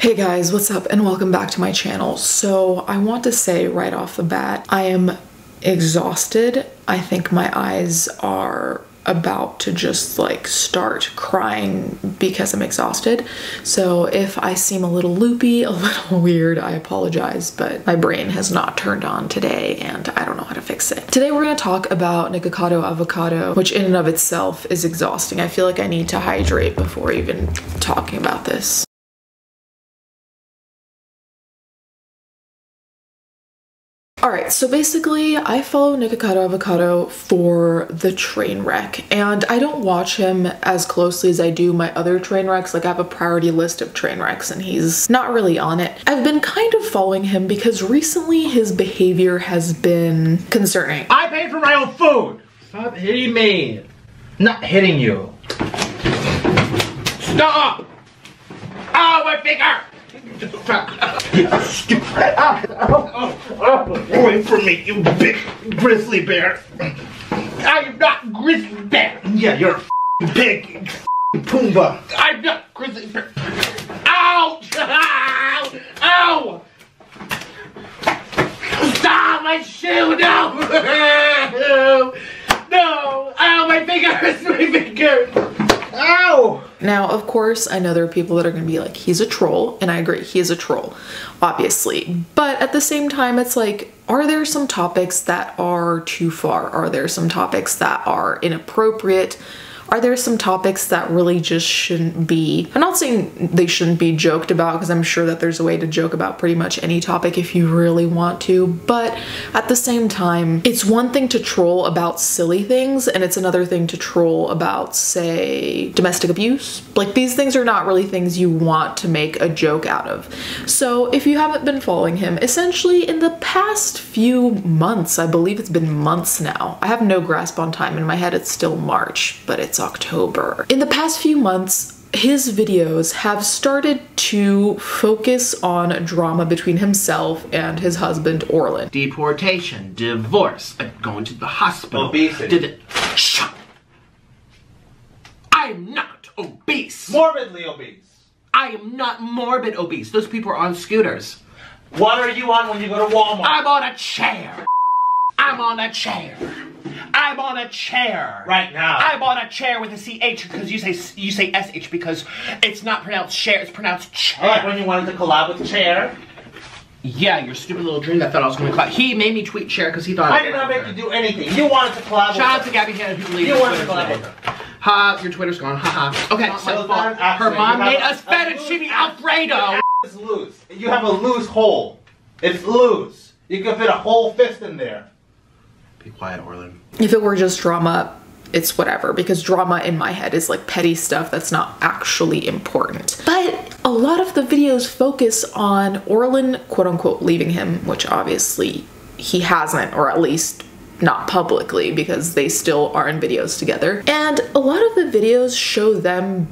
Hey guys, what's up and welcome back to my channel. So I want to say right off the bat, I am exhausted. I think my eyes are about to just like start crying because I'm exhausted. So if I seem a little loopy, a little weird, I apologize, but my brain has not turned on today and I don't know how to fix it. Today we're gonna talk about Nikocado avocado, which in and of itself is exhausting. I feel like I need to hydrate before even talking about this. Alright, so basically I follow Nikocado avocado for the train wreck, and I don't watch him as closely as I do my other train wrecks. Like I have a priority list of train wrecks and he's not really on it. I've been kind of following him because recently his behavior has been concerning. I paid for my own food! Stop hitting me! Not hitting you. Stop! Oh, my finger! Away from me, you big grizzly bear! I am not grizzly bear! Yeah, you're a pig, Pumbaa! I'm not grizzly bear! Ouch! Ow! Ow! Stop my shoe! No! No! Ow, my fingers! My fingers! Ow! Now, of course, I know there are people that are gonna be like, he's a troll, and I agree, he is a troll, obviously. But at the same time, it's like, are there some topics that are too far? Are there some topics that are inappropriate? Are there some topics that really just shouldn't be? I'm not saying they shouldn't be joked about, because I'm sure that there's a way to joke about pretty much any topic if you really want to, but at the same time, it's one thing to troll about silly things, and it's another thing to troll about, say, domestic abuse. Like, these things are not really things you want to make a joke out of. So if you haven't been following him, essentially in the past few months, I believe it's been months now. I have no grasp on time. In my head, it's still March, but it's October. In the past few months, his videos have started to focus on drama between himself and his husband, Orlin. Deportation, divorce, going to the hospital. Obesity. Shut! I'm not obese. Morbidly obese. I am not morbid obese. Those people are on scooters. What are you on when you go to Walmart? I'm on a chair. I'm on a chair. I'm on a chair. Right now. I'm on a chair with a CH because you say SH because it's not pronounced share, it's pronounced chair. Like when you wanted to collab with Chair? Yeah, your stupid little dream that thought I was going to collab. He made me tweet chair because he thought I did not make you do anything. You wanted to collab with her. Shout out to Gabby Hanna who deleted You wanted to Twitter collab today. with her. Ha, your Twitter's gone. Haha. Okay, so her mom made us fettuccine Alfredo. It's loose. You have a loose hole. It's loose. You can fit a whole fist in there. Be quiet, Orlin. If it were just drama, it's whatever, because drama in my head is like petty stuff that's not actually important. But a lot of the videos focus on Orlin, quote unquote, leaving him, which obviously he hasn't, or at least not publicly, because they still are in videos together. And a lot of the videos show them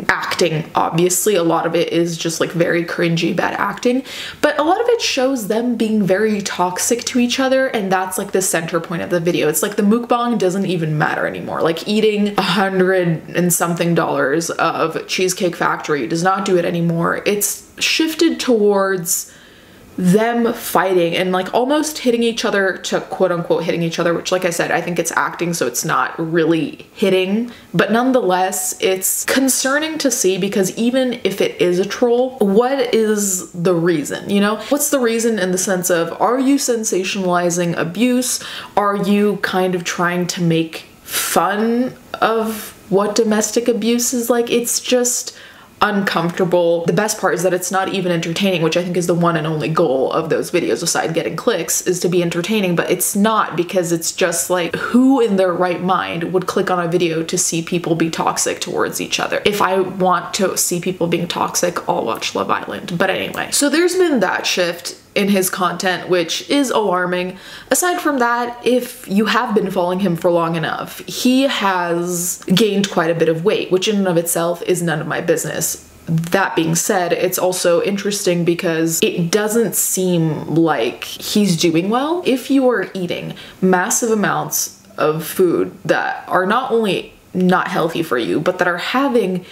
acting. Obviously, a lot of it is just like very cringy bad acting, but a lot of it shows them being very toxic to each other, and that's like the center point of the video. It's like the mukbang doesn't even matter anymore. Like eating $100 and something of Cheesecake Factory does not do it anymore. It's shifted towards them fighting and like almost hitting each other to quote unquote hitting each other, which like I said, I think it's acting, so it's not really hitting, but nonetheless it's concerning to see, because even if it is a troll, what is the reason, you know? What's the reason in the sense of, are you sensationalizing abuse? Are you kind of trying to make fun of what domestic abuse is like? It's just uncomfortable. The best part is that it's not even entertaining, which I think is the one and only goal of those videos, aside getting clicks, is to be entertaining, but it's not, because it's just like, who in their right mind would click on a video to see people be toxic towards each other? If I want to see people being toxic, I'll watch Love Island. But anyway, so there's been that shift in his content, which is alarming. Aside from that, if you have been following him for long enough, he has gained quite a bit of weight, which in and of itself is none of my business. That being said, it's also interesting because it doesn't seem like he's doing well. If you are eating massive amounts of food that are not only not healthy for you, but that are having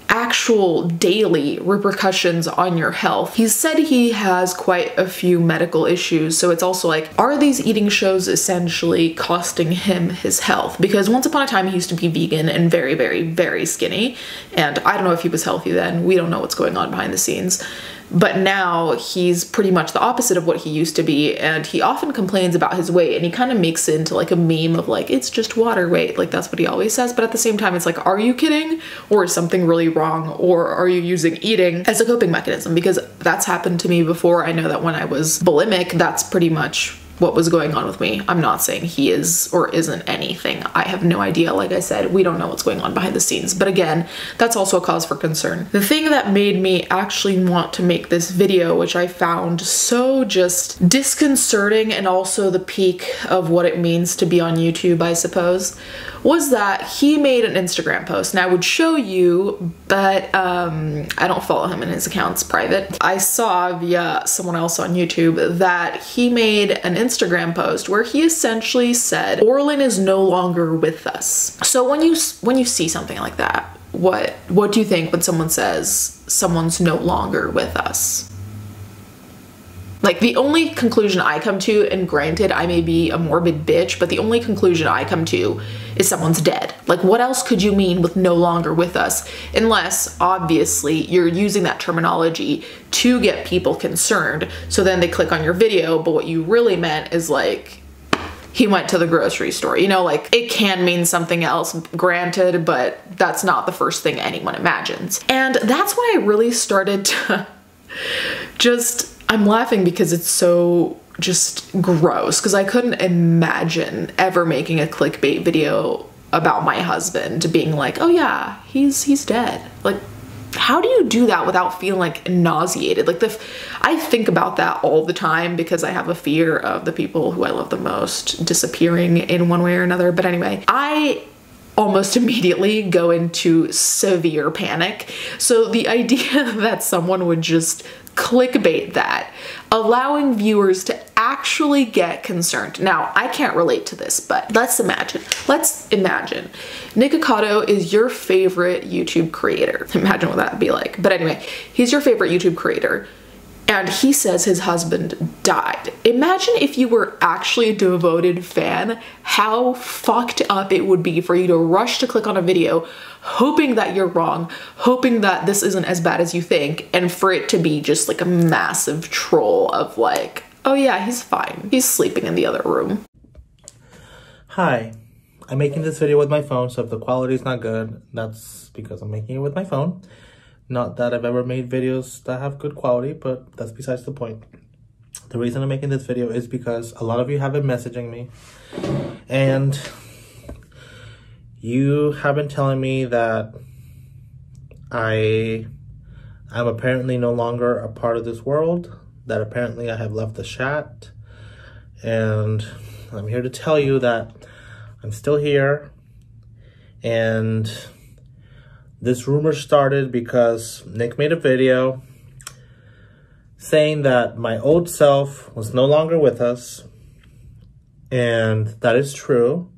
actual daily repercussions on your health. He said he has quite a few medical issues, so it's also like, are these eating shows essentially costing him his health? Because once upon a time he used to be vegan and very, very, very skinny, and I don't know if he was healthy then. We don't know what's going on behind the scenes. But now he's pretty much the opposite of what he used to be, and he often complains about his weight, and he kind of makes it into like a meme of like, it's just water weight, like that's what he always says. But at the same time, it's like, are you kidding? Or is something really wrong? Or are you using eating as a coping mechanism? Because that's happened to me before. I know that when I was bulimic, that's pretty much what was going on with me. I'm not saying he is or isn't anything. I have no idea. Like I said, we don't know what's going on behind the scenes. But again, that's also a cause for concern. The thing that made me actually want to make this video, which I found so just disconcerting and also the peak of what it means to be on YouTube, I suppose, was that he made an Instagram post. And I would show you, but I don't follow him and his account's private. I saw via someone else on YouTube that he made an Instagram post where he essentially said, Orlin is no longer with us. So when you see something like that, what do you think when someone says someone's no longer with us? Like, the only conclusion I come to, and granted, I may be a morbid bitch, but the only conclusion I come to is someone's dead. Like, what else could you mean with no longer with us? Unless, obviously, you're using that terminology to get people concerned, so then they click on your video, but what you really meant is like, he went to the grocery store. You know, like, it can mean something else, granted, but that's not the first thing anyone imagines. And that's when I really started to I'm laughing because it's so just gross, because I couldn't imagine ever making a clickbait video about my husband being like, oh yeah, he's dead. Like, how do you do that without feeling like nauseated? Like, I think about that all the time because I have a fear of the people who I love the most disappearing in one way or another. But anyway, I almost immediately go into severe panic. So the idea that someone would just clickbait that, allowing viewers to actually get concerned. Now, I can't relate to this, but let's imagine Nick Ocado is your favorite YouTube creator. Imagine what that'd be like. But anyway, he's your favorite YouTube creator, and he says his husband died. Imagine if you were actually a devoted fan, how fucked up it would be for you to rush to click on a video hoping that you're wrong, hoping that this isn't as bad as you think, and for it to be just like a massive troll of like, oh yeah, he's fine. He's sleeping in the other room. Hi, I'm making this video with my phone, so if the quality is not good, that's because I'm making it with my phone. Not that I've ever made videos that have good quality, but that's besides the point. The reason I'm making this video is because a lot of you have been messaging me, and you have been telling me that I'm apparently no longer a part of this world, that apparently I have left the chat, and I'm here to tell you that I'm still here, and this rumor started because Nick made a video saying that my old self was no longer with us, and that is true.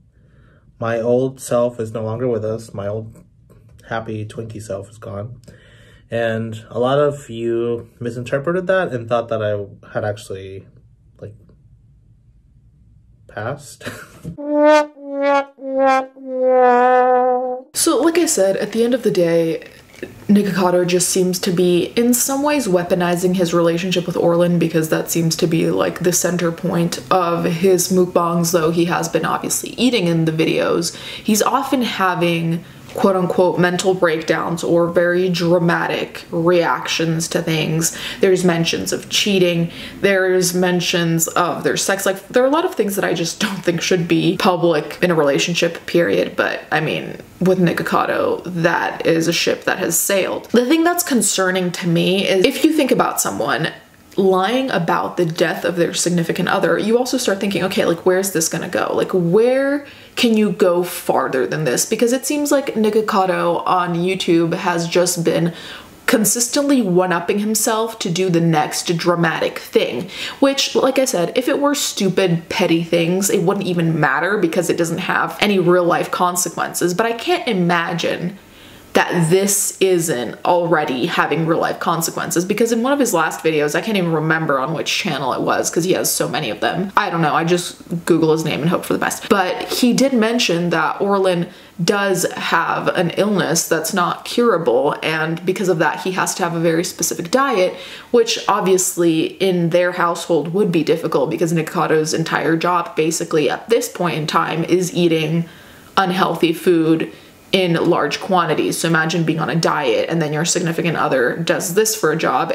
My old self is no longer with us. My old happy Twinkie self is gone. And a lot of you misinterpreted that and thought that I had actually, like, passed. So like I said, at the end of the day, Nick Ocado just seems to be in some ways weaponizing his relationship with Orlin, because that seems to be like the center point of his mukbangs, though he has been obviously eating in the videos. He's often having quote unquote mental breakdowns or very dramatic reactions to things. There's mentions of cheating, there's mentions of their sex life. There are a lot of things that I just don't think should be public in a relationship, period. But I mean, with Nick Ocado, that is a ship that has sailed. The thing that's concerning to me is if you think about someone lying about the death of their significant other, you also start thinking, okay, like, where's this gonna go? Like, where can you go farther than this? Because it seems like Nick Ocado on YouTube has just been consistently one-upping himself to do the next dramatic thing, which, like I said, if it were stupid, petty things, it wouldn't even matter because it doesn't have any real life consequences. But I can't imagine that this isn't already having real life consequences. Because in one of his last videos, I can't even remember on which channel it was because he has so many of them. I don't know, I just Google his name and hope for the best. But he did mention that Orlin does have an illness that's not curable, and because of that he has to have a very specific diet, which obviously in their household would be difficult because Nikocato's entire job basically at this point in time is eating unhealthy food in large quantities. So imagine being on a diet and then your significant other does this for a job.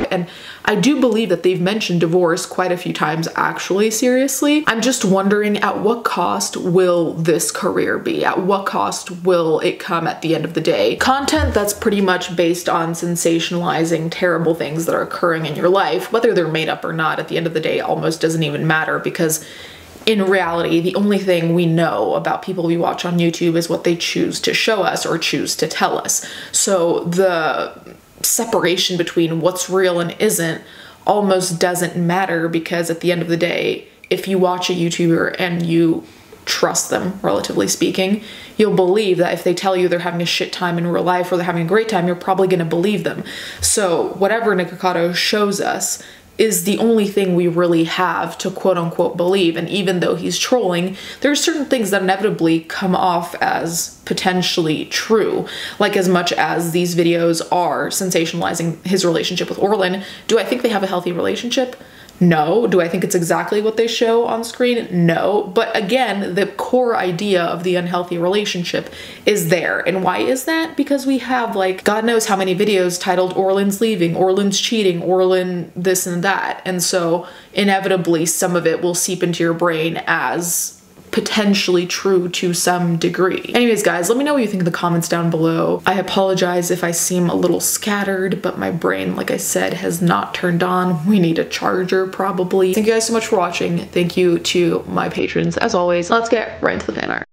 And I do believe that they've mentioned divorce quite a few times actually, seriously. I'm just wondering, at what cost will this career be? At what cost will it come at the end of the day? Content that's pretty much based on sensationalizing terrible things that are occurring in your life, whether they're made up or not, at the end of the day almost doesn't even matter, because in reality, the only thing we know about people we watch on YouTube is what they choose to show us or choose to tell us. So the separation between what's real and isn't almost doesn't matter, because at the end of the day, if you watch a YouTuber and you trust them, relatively speaking, you'll believe that if they tell you they're having a shit time in real life or they're having a great time, you're probably going to believe them. So whatever Nikokato shows us is the only thing we really have to quote unquote believe. And even though he's trolling, there are certain things that inevitably come off as potentially true. Like, as much as these videos are sensationalizing his relationship with Orlin, do I think they have a healthy relationship? No. Do I think it's exactly what they show on screen? No. But again, the core idea of the unhealthy relationship is there. And why is that? Because we have, like, God knows how many videos titled Orlin's leaving, Orlin's cheating, Orlin this and that. And so inevitably some of it will seep into your brain as potentially true to some degree. Anyways, guys, let me know what you think in the comments down below. I apologize if I seem a little scattered, but my brain, like I said, has not turned on. We need a charger probably. Thank you guys so much for watching. Thank you to my patrons as always. Let's get right into the fan art.